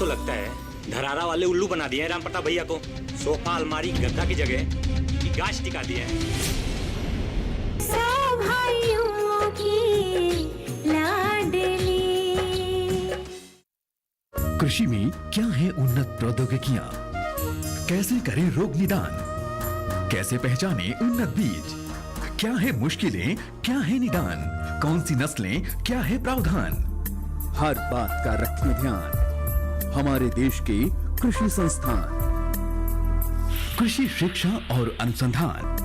तो लगता है धरारा वाले उल्लू बना दिए हैं राम प्रताप भैया को। सोफा अलमारी गद्दा की जगह गाछ टिका दिया है। कृषि में क्या है उन्नत प्रौद्योगिकियां, कैसे करें रोग निदान, कैसे पहचाने उन्नत बीज, क्या है मुश्किलें, क्या है निदान, कौन सी नस्लें, क्या है प्रावधान, हर बात का रखें ध्यान हमारे देश के कृषि संस्थान कृषि शिक्षा और अनुसंधान।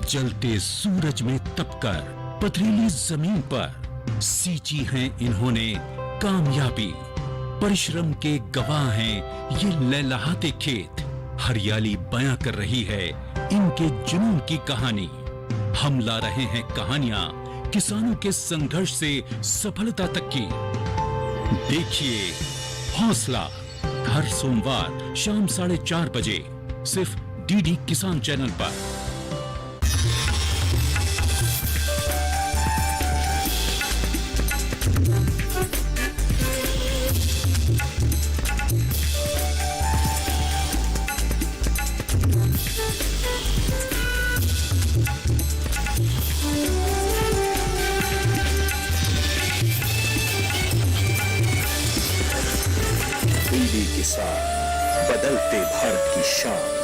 जलते सूरज में तपकर पथरीली जमीन पर सींची है इन्होंने कामयाबी। परिश्रम के गवाह हैं ये लहलहाते खेत। हरियाली बयां कर रही है इनके जुनून की कहानी। हम ला रहे हैं कहानियां किसानों के संघर्ष से सफलता तक की। देखिए हौसला, हर सोमवार शाम 4:30 बजे सिर्फ डीडी किसान चैनल पर। डीडी किसान, बदलते भारत की शान।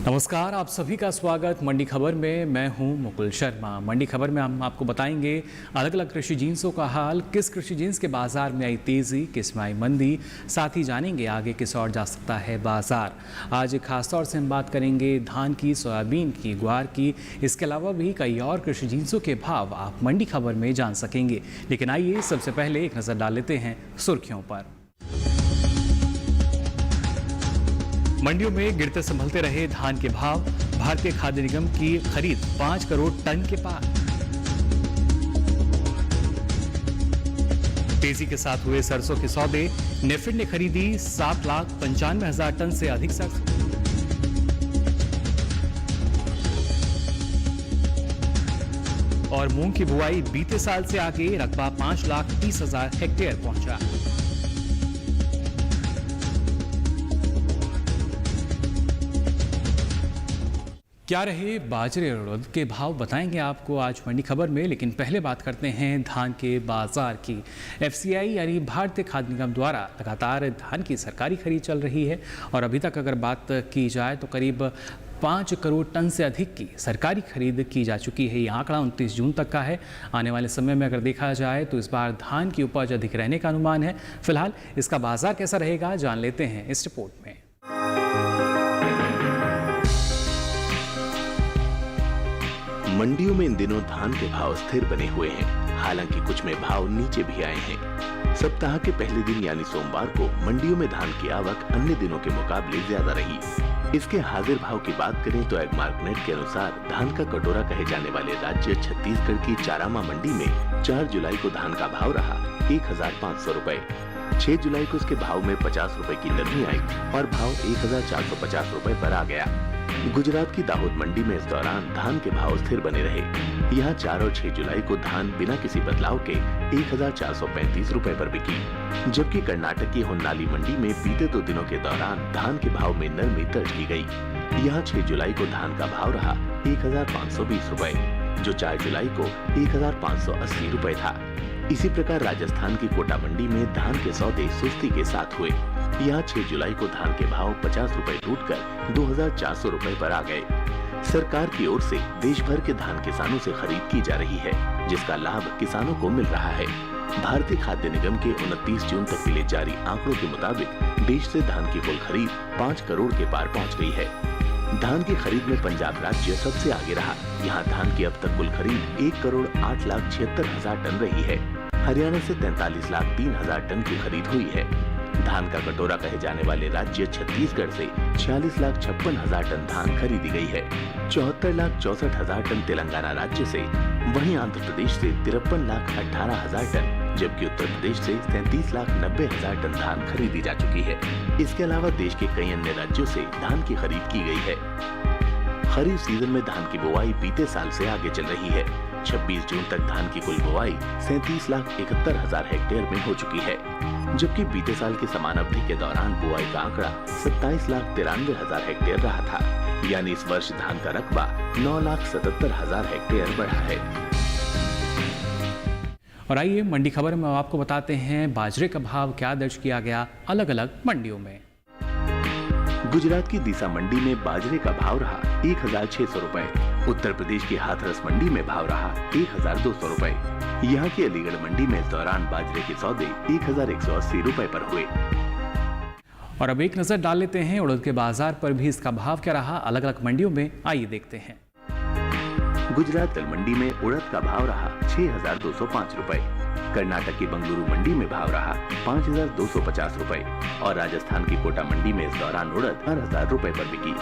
नमस्कार, आप सभी का स्वागत मंडी खबर में। मैं हूं मुकुल शर्मा। मंडी खबर में हम आपको बताएंगे अलग अलग कृषि जिन्सों का हाल, किस कृषि जिन्स के बाजार में आई तेजी, किस में आई मंदी, साथ ही जानेंगे आगे किस ओर जा सकता है बाजार। आज खासतौर से हम बात करेंगे धान की, सोयाबीन की, ग्वार की। इसके अलावा भी कई और कृषि जिन्सों के भाव आप मंडी खबर में जान सकेंगे। लेकिन आइए सबसे पहले एक नजर डाल लेते हैं सुर्खियों पर। मंडियों में गिरते संभलते रहे धान के भाव। भारतीय खाद्य निगम की खरीद 5 करोड़ टन के पार। तेजी के साथ हुए सरसों के सौदे। नेफेड ने खरीदी 7,95,000 टन से अधिक सरसों। और मूंग की बुआई बीते साल से आगे, रकबा 5,30,000 हेक्टेयर पहुंचा। क्या रहे बाजरे और उड़द के भाव, बताएंगे आपको आज मंडी खबर में। लेकिन पहले बात करते हैं धान के बाजार की। एफसीआई यानी भारतीय खाद्य निगम द्वारा लगातार धान की सरकारी खरीद चल रही है और अभी तक अगर बात की जाए तो करीब 5 करोड़ टन से अधिक की सरकारी खरीद की जा चुकी है। ये आंकड़ा 29 जून तक का है। आने वाले समय में अगर देखा जाए तो इस बार धान की उपज अधिक रहने का अनुमान है। फिलहाल इसका बाजार कैसा रहेगा जान लेते हैं इस रिपोर्ट में। मंडियों में इन दिनों धान के भाव स्थिर बने हुए हैं। हालांकि कुछ में भाव नीचे भी आए हैं। सप्ताह के पहले दिन यानी सोमवार को मंडियों में धान की आवक अन्य दिनों के मुकाबले ज्यादा रही। इसके हाजिर भाव की बात करें तो एग्मार्कनेट के अनुसार धान का कटोरा कहे जाने वाले राज्य छत्तीसगढ़ की चारामा मंडी में 4 जुलाई को धान का भाव रहा 1,500 रुपए। 6 जुलाई को इसके भाव में 50 रुपए की नरमी आई और भाव 1,450 रुपए पर आ गया। गुजरात की दाहोद मंडी में इस दौरान धान के भाव स्थिर बने रहे। यहाँ 4 और 6 जुलाई को धान बिना किसी बदलाव के 1,435 रुपए पर बिकी। जबकि कर्नाटक की होन्नाली मंडी में बीते 2 दिनों के दौरान धान के भाव में नरमी दर्ज की गई। यहाँ 6 जुलाई को धान का भाव रहा 1,520 रुपए, जो 4 जुलाई को 1,580 रुपए था। इसी प्रकार राजस्थान की कोटा मंडी में धान के सौदे सुस्ती के साथ हुए। यहाँ 6 जुलाई को धान के भाव 50 रुपए टूटकर 2,400 रुपए पर आ गए। सरकार की ओर से देश भर के धान किसानों से खरीद की जा रही है, जिसका लाभ किसानों को मिल रहा है। भारतीय खाद्य निगम के 29 जून तक के लिए जारी आंकड़ों के मुताबिक देश से धान की कुल खरीद 5 करोड़ के पार पहुंच गई है। धान की खरीद में पंजाब राज्य सबसे आगे रहा। यहाँ धान की अब तक कुल खरीद 1,08,76,000 टन रही है। हरियाणा से 43,03,000 टन की खरीद हुई है। धान का कटोरा कहे जाने वाले राज्य छत्तीसगढ़ से 46,56,000 टन धान खरीदी गई है। 74,64,000 टन तेलंगाना राज्य से, वहीं आंध्र प्रदेश से 53,18,000 टन, जबकि उत्तर प्रदेश से 37,90,000 टन धान खरीदी जा चुकी है। इसके अलावा देश के कई अन्य राज्यों से धान की खरीद की गई है। खरीफ सीजन में धान की बुआई बीते साल से आगे चल रही है। 26 जून तक धान की कुल बुआई 37,71,000 हेक्टेयर में हो चुकी है, जबकि बीते साल की समान अवधि के दौरान बुआई का आंकड़ा 27,93,000 हेक्टेयर रहा था। यानी इस वर्ष धान का रकबा 9,77,000 हेक्टेयर बढ़ा है। और आइए मंडी खबर में आपको बताते हैं बाजरे का भाव क्या दर्ज किया गया अलग अलग मंडियों में। गुजरात की दीसा मंडी में बाजरे का भाव रहा 1,600 रुपए। उत्तर प्रदेश की हाथरस मंडी में भाव रहा 1,200 रुपए। यहाँ की अलीगढ़ मंडी में इस दौरान बाजरे के सौदे 1,180 रुपए पर हुए। और अब एक नजर डाल लेते हैं उड़द के बाजार पर भी इसका भाव क्या रहा अलग अलग मंडियों में, आइए देखते हैं। गुजरात तल मंडी में उड़द का भाव रहा 6,205 रुपए। कर्नाटक की बंगलुरु मंडी में भाव रहा 5,250 रुपए और राजस्थान की कोटा मंडी में इस दौरान उड़द 4,000 रुपए पर बिकी।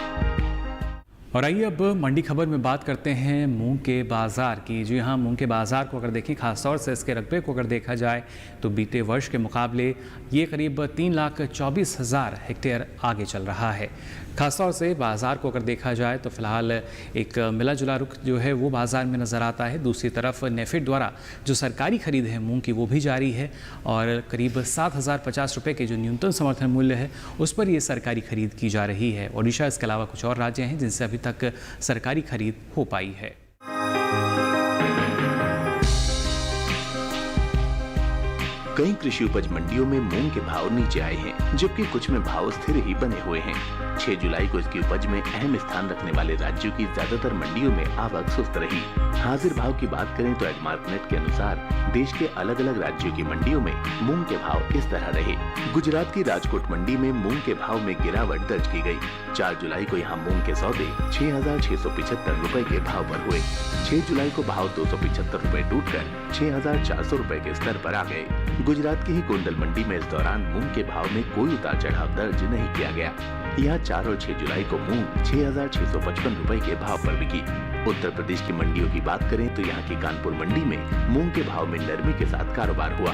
और आइए अब मंडी खबर में बात करते हैं मूंग के बाजार की। जी हाँ, मूंग के बाजार को अगर देखें, खासतौर से इसके रकबे को अगर देखा जाए तो बीते वर्ष के मुकाबले ये करीब 3,24,000 हेक्टेयर आगे चल रहा है। खासतौर से बाज़ार को अगर देखा जाए तो फिलहाल एक मिला जुला रुख जो है वो बाज़ार में नज़र आता है। दूसरी तरफ नेफेड द्वारा जो सरकारी खरीद है मूंग की वो भी जारी है और करीब 7,050 रुपये के जो न्यूनतम समर्थन मूल्य है उस पर ये सरकारी खरीद की जा रही है। ओडिशा इसके अलावा कुछ और राज्य हैं जिनसे अभी तक सरकारी खरीद हो पाई है। कई कृषि उपज मंडियों में मूंग के भाव नीचे आए हैं, जबकि कुछ में भाव स्थिर ही बने हुए हैं। 6 जुलाई को इसकी उपज में अहम स्थान रखने वाले राज्यों की ज्यादातर मंडियों में आवक सुस्त रही। हाजिर भाव की बात करें तो एडमार्कनेट के अनुसार देश के अलग अलग राज्यों की मंडियों में मूंग के भाव इस तरह रहे। गुजरात की राजकोट मंडी में मूंग के भाव में गिरावट दर्ज की गई। 4 जुलाई को यहाँ मूंग के सौदे 6,675 रुपए के भाव पर हुए। 6 जुलाई को भाव 275 रुपए टूटकर 6,400 रुपए के स्तर पर आ गए। गुजरात की ही गोंडल मंडी में इस दौरान मूंग के भाव में कोई उतार चढ़ाव दर्ज नहीं किया गया। यहाँ 4 और 6 जुलाई को मूंग 6,655 रुपए के भाव पर बिकी। उत्तर प्रदेश की मंडियों की बात करें तो यहाँ की कानपुर मंडी में मूंग के भाव में नरमी के साथ कारोबार हुआ।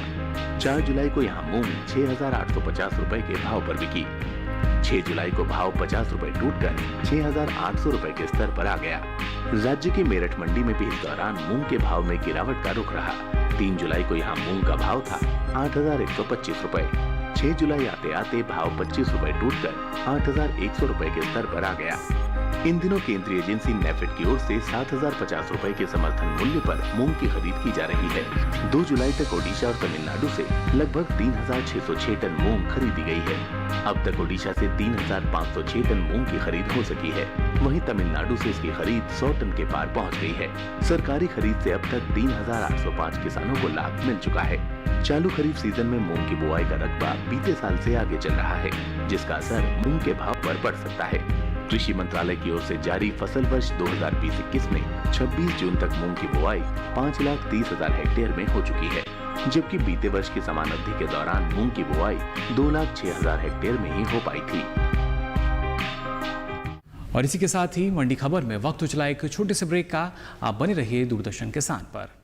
4 जुलाई को यहाँ मूंग 6,850 रुपए के भाव पर बिकी। 6 जुलाई को भाव 50 रुपए टूटकर 6,800 रुपए के स्तर पर आ गया। राज्य की मेरठ मंडी में भी इस दौरान मूंग के भाव में गिरावट का रुख रहा। 3 जुलाई को यहाँ मूंग का भाव था 8,125 रुपए। 6 जुलाई आते आते भाव 25 रुपए टूटकर 8,100 रुपए के स्तर पर आ गया। इन दिनों केंद्रीय एजेंसी नेफेड की ओर से 7,050 रुपए के समर्थन मूल्य पर मूंग की खरीद की जा रही है। 2 जुलाई तक ओडिशा और तमिलनाडु से लगभग 3,606 टन मूंग खरीदी गई है। अब तक ओडिशा से 3,506 टन मूंग की खरीद हो सकी है। वहीं तमिलनाडु से इसकी खरीद 100 टन के पार पहुंच गई है। सरकारी खरीद से अब तक 3,805 किसानों को लाभ मिल चुका है। चालू खरीफ सीजन में मूंग की बुआई का रकबा बीते साल से आगे चल रहा है, जिसका असर मूंग के भाव पर पड़ सकता है। कृषि मंत्रालय की ओर से जारी फसल वर्ष 2020-21 में 26 जून तक मूंग की बुआई 5,30,000 हेक्टेयर में हो चुकी है, जबकि बीते वर्ष की समान अवधि के दौरान मूंग की बुआई 2,06,000 हेक्टेयर में ही हो पाई थी। और इसी के साथ ही मंडी खबर में वक्त हो चला एक छोटे से ब्रेक का। आप बने रहिए दूरदर्शन किसान पर।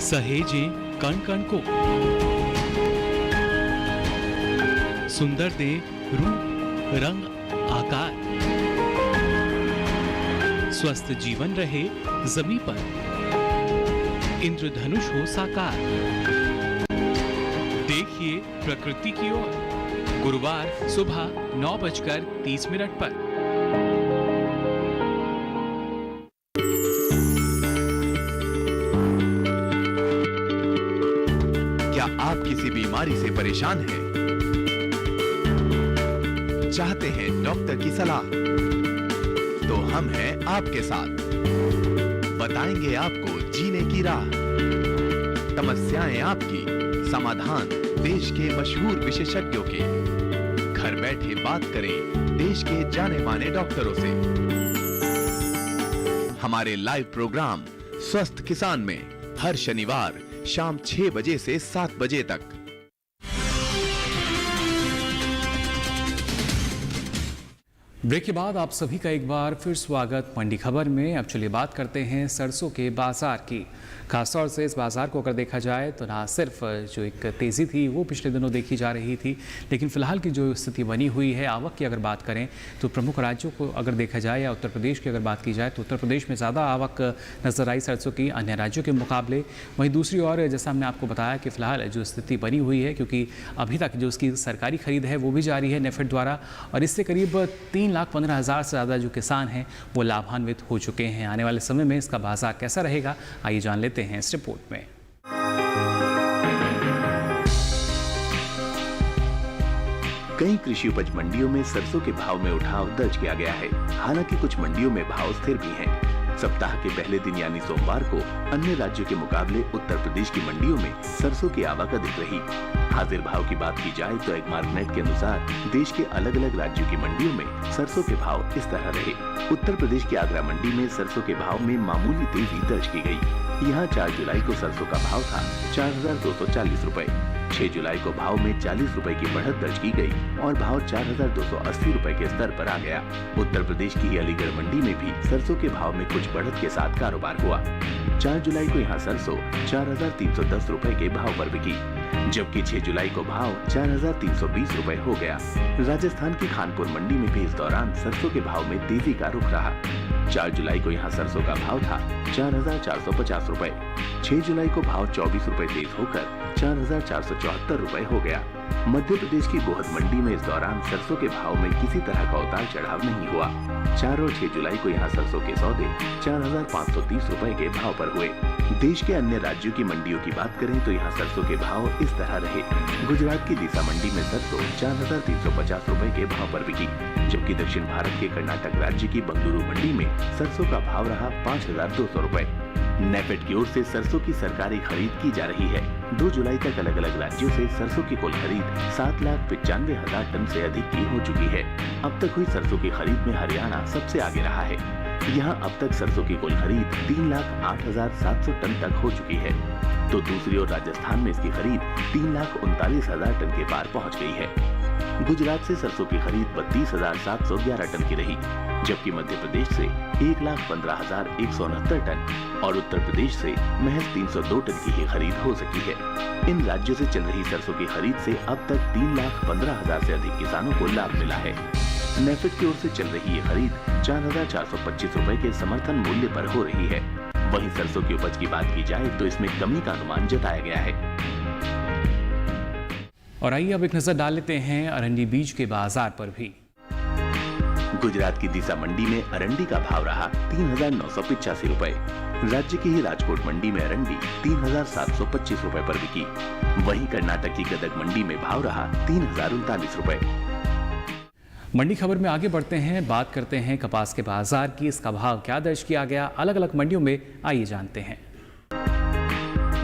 सहेजे कण कण को, सुंदर दे रूप रंग आकार, स्वस्थ जीवन रहे जमी पर, इंद्रधनुष हो साकार। देखिए प्रकृति की ओर गुरुवार सुबह 9:30 पर। आप किसी बीमारी से परेशान हैं? चाहते हैं डॉक्टर की सलाह? तो हम हैं आपके साथ। बताएंगे आपको जीने की राह। समस्याएं आपकी, समाधान देश के मशहूर विशेषज्ञों के। घर बैठे बात करें देश के जाने माने डॉक्टरों से। हमारे लाइव प्रोग्राम स्वस्थ किसान में हर शनिवार शाम 6 बजे से 7 बजे तक। ब्रेक के बाद आप सभी का एक बार फिर स्वागत मंडी खबर में। अब चलिए बात करते हैं सरसों के बाजार की। खासतौर से इस बाजार को अगर देखा जाए तो ना सिर्फ जो एक तेज़ी थी वो पिछले दिनों देखी जा रही थी, लेकिन फ़िलहाल की जो स्थिति बनी हुई है आवक की अगर बात करें तो प्रमुख राज्यों को अगर देखा जाए या उत्तर प्रदेश की अगर बात की जाए तो उत्तर प्रदेश में ज़्यादा आवक नज़र आई सरसों की अन्य राज्यों के मुकाबले। वहीं दूसरी ओर जैसा हमने आपको बताया कि फ़िलहाल जो स्थिति बनी हुई है, क्योंकि अभी तक जो उसकी सरकारी खरीद है वो भी जारी है नेफेड द्वारा, और इससे करीब 3,15,000 से ज़्यादा जो किसान हैं वो लाभान्वित हो चुके हैं। आने वाले समय में इसका बाजार कैसा रहेगा आइए जान लेते हैं इस रिपोर्ट में। कई कृषि उपज मंडियों में सरसों के भाव में उठाव दर्ज किया गया है। हालांकि कुछ मंडियों में भाव स्थिर भी हैं। सप्ताह के पहले दिन यानी सोमवार को अन्य राज्यों के मुकाबले उत्तर प्रदेश की मंडियों में सरसों की आवक अधिक रही। हाजिर भाव की बात की जाए तो एगमार्कनेट के अनुसार देश के अलग अलग राज्यों की मंडियों में सरसों के भाव इस तरह रहे। उत्तर प्रदेश की आगरा मंडी में सरसों के भाव में मामूली तेजी दर्ज की गई। यहाँ 4 जुलाई को सरसों का भाव था 4,240 रुपए। 6 जुलाई को भाव में 40 रुपए की बढ़त दर्ज की गई और भाव 4,280 रुपए के स्तर पर आ गया। उत्तर प्रदेश की अलीगढ़ मंडी में भी सरसों के भाव में कुछ बढ़त के साथ कारोबार हुआ। 4 जुलाई को यहाँ सरसों 4,310 रुपए के भाव पर बिकी, जबकि 6 जुलाई को भाव 4,320 रुपए हो गया। राजस्थान की खानपुर मंडी में भी इस दौरान सरसों के भाव में तेजी का रुख रहा। 4 जुलाई को यहाँ सरसों का भाव था 4,450 रुपए। 6 जुलाई को भाव 24 रुपए तेज होकर 4,474 रुपए हो गया। मध्य प्रदेश की गोहद मंडी में इस दौरान सरसों के भाव में किसी तरह का उतार चढ़ाव नहीं हुआ। 4 और 6 जुलाई को यहाँ सरसों के सौदे 4,530 रुपए के भाव पर हुए। देश के अन्य राज्यों की मंडियों की बात करें तो यहाँ सरसों के भाव इस तरह रहे। गुजरात की दीसा मंडी में सरसों 4,350 रुपए के भाव पर बिकी, जबकि दक्षिण भारत के कर्नाटक राज्य की बंगलुरु मंडी में सरसों का भाव रहा 5,200 रुपए। नेफेड की ओर से सरसों की सरकारी खरीद की जा रही है। 2 जुलाई तक अलग अलग राज्यों से सरसों की कुल खरीद 7,95,000 टन से अधिक की हो चुकी है। अब तक हुई सरसों की खरीद में हरियाणा सबसे आगे रहा है। यहाँ अब तक सरसों की कुल खरीद 3,08,700 टन तक हो चुकी है, तो दूसरी ओर राजस्थान में इसकी खरीद 3,39,000 टन के पार पहुँच गई है। गुजरात से सरसों की खरीद 32,711 टन की रही, जबकि मध्य प्रदेश से 1,15,169 टन और उत्तर प्रदेश से महज 302 टन की ही खरीद हो सकी है। इन राज्यों से चल रही सरसों की खरीद से अब तक 3,15,000 से अधिक किसानों को लाभ मिला है। नेफेड की ओर से चल रही ये खरीद 4,425 रुपए के समर्थन मूल्य पर हो रही है। वहीं सरसों की उपज की बात की जाए तो इसमें कमी का अनुमान जताया गया है। और आइए अब एक नजर डाल लेते हैं अरंडी बीज के बाजार पर भी। गुजरात की दीसा मंडी में अरंडी का भाव रहा 3,985 रुपए। राज्य की ही राजकोट मंडी में अरंडी 3,725 रुपए पर बिकी। वहीं कर्नाटक की गदग मंडी में भाव रहा 3,039 रुपए। मंडी खबर में आगे बढ़ते हैं, बात करते हैं कपास के बाजार की। इसका भाव क्या दर्ज किया गया अलग अलग मंडियों में, आइए जानते हैं।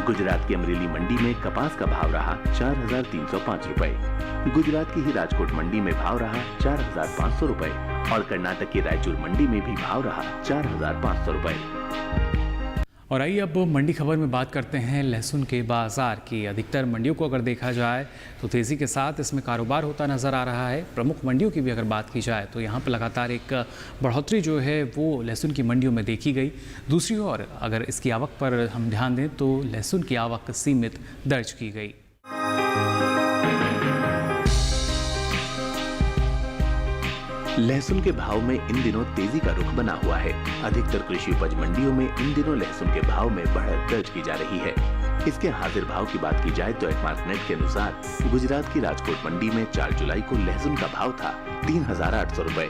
गुजरात की अमरेली मंडी में कपास का भाव रहा 4,305 रुपए। गुजरात की ही राजकोट मंडी में भाव रहा 4,500 रुपए और कर्नाटक की रायचूर मंडी में भी भाव रहा 4,500 रुपए। और आइए अब मंडी खबर में बात करते हैं लहसुन के बाजार की। अधिकतर मंडियों को अगर देखा जाए तो तेज़ी के साथ इसमें कारोबार होता नज़र आ रहा है। प्रमुख मंडियों की भी अगर बात की जाए तो यहाँ पर लगातार एक बढ़ोतरी जो है वो लहसुन की मंडियों में देखी गई। दूसरी ओर अगर इसकी आवक पर हम ध्यान दें तो लहसुन की आवक सीमित दर्ज की गई। लहसुन के भाव में इन दिनों तेजी का रुख बना हुआ है। अधिकतर कृषि उपज मंडियों में इन दिनों लहसुन के भाव में बढ़त दर्ज की जा रही है। इसके हाजिर भाव की बात की जाए तो एगमार्कनेट के अनुसार गुजरात की राजकोट मंडी में 4 जुलाई को लहसुन का भाव था 3,800 रुपए।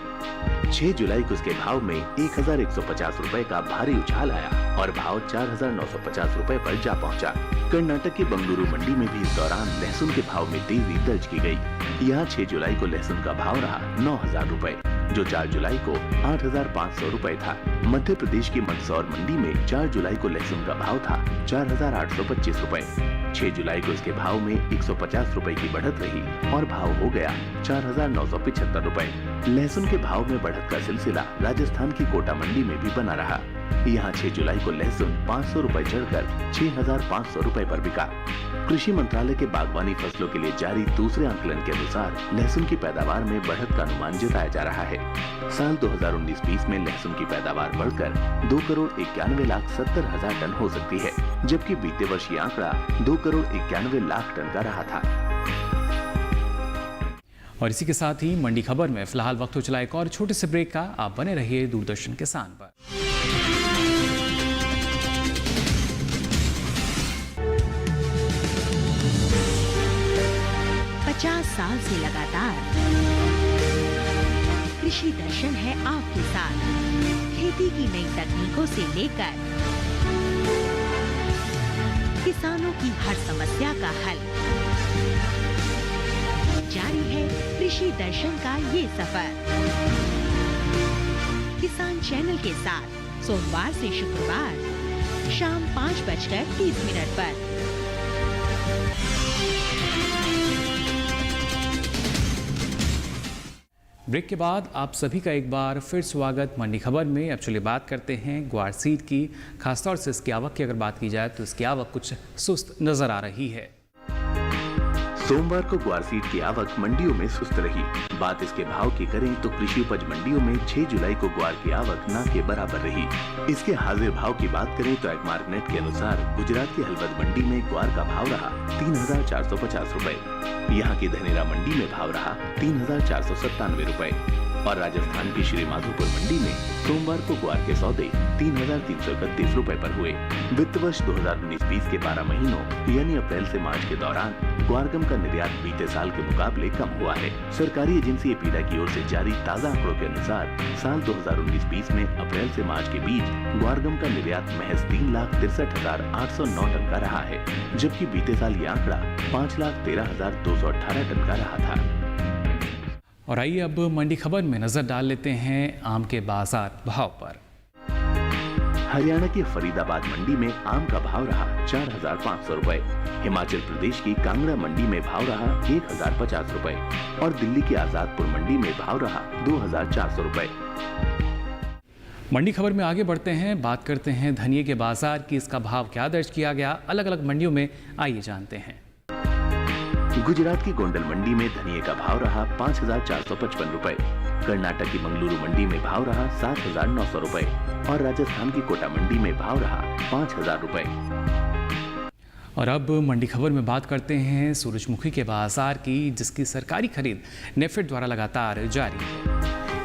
6 जुलाई को इसके भाव में 1,150 रुपए का भारी उछाल आया और भाव 4,950 रुपए पर जा पहुंचा। कर्नाटक की बंगलुरु मंडी में भी इस दौरान लहसुन के भाव में तेजी दर्ज की गई। यहाँ 6 जुलाई को लहसुन का भाव रहा 9,000 रुपए। जो 4 जुलाई को 8,500 रुपए था। मध्य प्रदेश की मंदसौर मंडी में 4 जुलाई को लहसुन का भाव था 4,825 रुपए। 6 जुलाई को इसके भाव में 150 रुपए की बढ़त रही और भाव हो गया 4,975 रुपए। लहसुन के भाव में बढ़त का सिलसिला राजस्थान की कोटा मंडी में भी बना रहा। यहाँ 6 जुलाई को लहसुन 500 रुपए चढ़कर 6,500 रुपए पर बिका। कृषि मंत्रालय के बागवानी फसलों के लिए जारी दूसरे आकलन के अनुसार लहसुन की पैदावार में बढ़त का अनुमान जताया जा रहा है। साल 2019-20 में लहसुन की पैदावार बढ़कर 2,91,70,000 टन हो सकती है, जबकि बीते वर्ष ये आंकड़ा 2,91,00,000 टन का रहा था। और इसी के साथ ही मंडी खबर में फिलहाल वक्त हो चला एक और छोटे से ब्रेक का। आप बने रहिए दूरदर्शन किसान पर। 50 साल से लगातार कृषि दर्शन है आपके साथ। खेती की नई तकनीकों से लेकर किसानों की हर समस्या का हल, जारी है कृषि दर्शन का ये सफर। किसान चैनल के साथ सोमवार से शुक्रवार शाम 5:30 पर। ब्रेक के बाद आप सभी का एक बार फिर स्वागत मंडी खबर में। अब चलिए बात करते हैं ग्वार सीड की। खासतौर से इसकी आवक की अगर बात की जाए तो इसकी आवक कुछ सुस्त नजर आ रही है। सोमवार को ग्वार सीड की आवक मंडियों में सुस्त रही। बात इसके भाव की करें तो कृषि उपज मंडियों में 6 जुलाई को ग्वार की आवक न के बराबर रही। इसके हाजिर भाव की बात करें तो एग्मार्क नेट के अनुसार गुजरात की हलवद मंडी में ग्वार का भाव रहा 3,450 रुपए। यहाँ की धनेरा मंडी में भाव रहा 3,497 रुपए और राजस्थान की श्री माधोपुर मंडी में सोमवार को ग्वार के सौदे 3,331 रुपए पर हुए। वित्त वर्ष 2019-20 के 12 महीनों यानी अप्रैल से मार्च के दौरान ग्वारगम का निर्यात बीते साल के मुकाबले कम हुआ है। सरकारी एजेंसी एपीडा की ओर से जारी ताज़ा आंकड़ों के अनुसार साल 2019-20 में अप्रैल से मार्च के बीच ग्वारगम का निर्यात महज 3,63,809 टन का रहा है, जबकि बीते साल ये आंकड़ा 5,13,218 टन का रहा था। और आइए अब मंडी खबर में नजर डाल लेते हैं आम के बाजार भाव पर। हरियाणा की फरीदाबाद मंडी में आम का भाव रहा 4,500 रुपए। हिमाचल प्रदेश की कांगड़ा मंडी में भाव रहा 1,050 रुपए और दिल्ली की आजादपुर मंडी में भाव रहा 2,400 रुपए। मंडी खबर में आगे बढ़ते हैं, बात करते हैं धनिये के बाजार की। इसका भाव क्या दर्ज किया गया अलग अलग मंडियों में, आइए जानते हैं। गुजरात की गोंडल मंडी में धनिये का भाव रहा 5,455 रुपए। कर्नाटक की मंगलुरु मंडी में भाव रहा 7,900 रुपए और राजस्थान की कोटा मंडी में भाव रहा 5,000 रुपए। और अब मंडी खबर में बात करते हैं सूरजमुखी के बाजार की, जिसकी सरकारी खरीद नेफेड द्वारा लगातार जारी है।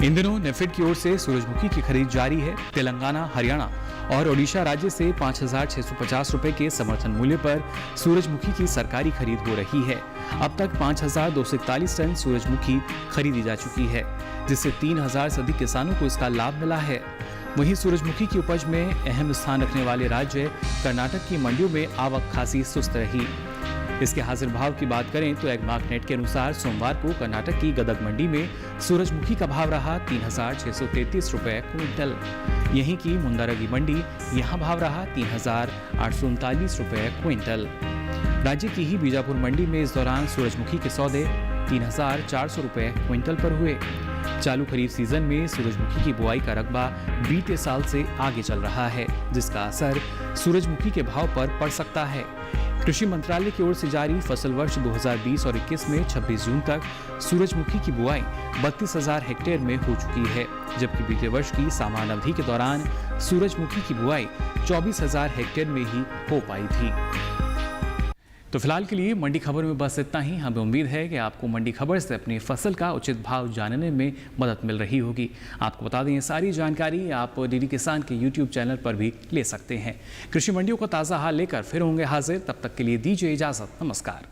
इन दिनों नेफेड की ओर से सूरजमुखी की खरीद जारी है। तेलंगाना, हरियाणा और ओडिशा राज्य से 5,650 रुपए के समर्थन मूल्य पर सूरजमुखी की सरकारी खरीद हो रही है। अब तक 5,241 टन सूरजमुखी खरीदी जा चुकी है, जिससे 3,000 से अधिक किसानों को इसका लाभ मिला है। वहीं सूरजमुखी की उपज में अहम स्थान रखने वाले राज्य कर्नाटक की मंडियों में आवक खासी सुस्त रही। इसके हाजिर भाव की बात करें तो एग्मार्क नेट के अनुसार सोमवार को कर्नाटक की गदग मंडी में सूरजमुखी का भाव रहा 3,633 रुपए क्विंटल। यहीं की मुंदारगी मंडी, यहाँ भाव रहा 3,839 रुपए क्विंटल। राज्य की ही बीजापुर मंडी में इस दौरान सूरजमुखी के सौदे 3,400 रुपए क्विंटल पर हुए। चालू खरीफ सीजन में सूरजमुखी की बुआई का रकबा बीते साल से आगे चल रहा है, जिसका असर सूरजमुखी के भाव पर पड़ सकता है। कृषि मंत्रालय की ओर से जारी फसल वर्ष 2020 और 21 में 26 जून तक सूरजमुखी की बुआई 32,000 हेक्टेयर में हो चुकी है, जबकि बीते वर्ष की समान अवधि के दौरान सूरजमुखी की बुआई 24,000 हेक्टेयर में ही हो पाई थी। तो फिलहाल के लिए मंडी खबर में बस इतना ही। हमें उम्मीद है कि आपको मंडी खबर से अपनी फसल का उचित भाव जानने में मदद मिल रही होगी। आपको बता दें, ये सारी जानकारी आप डीडी किसान के यूट्यूब चैनल पर भी ले सकते हैं। कृषि मंडियों का ताज़ा हाल लेकर फिर होंगे हाजिर, तब तक के लिए दीजिए इजाज़त। नमस्कार।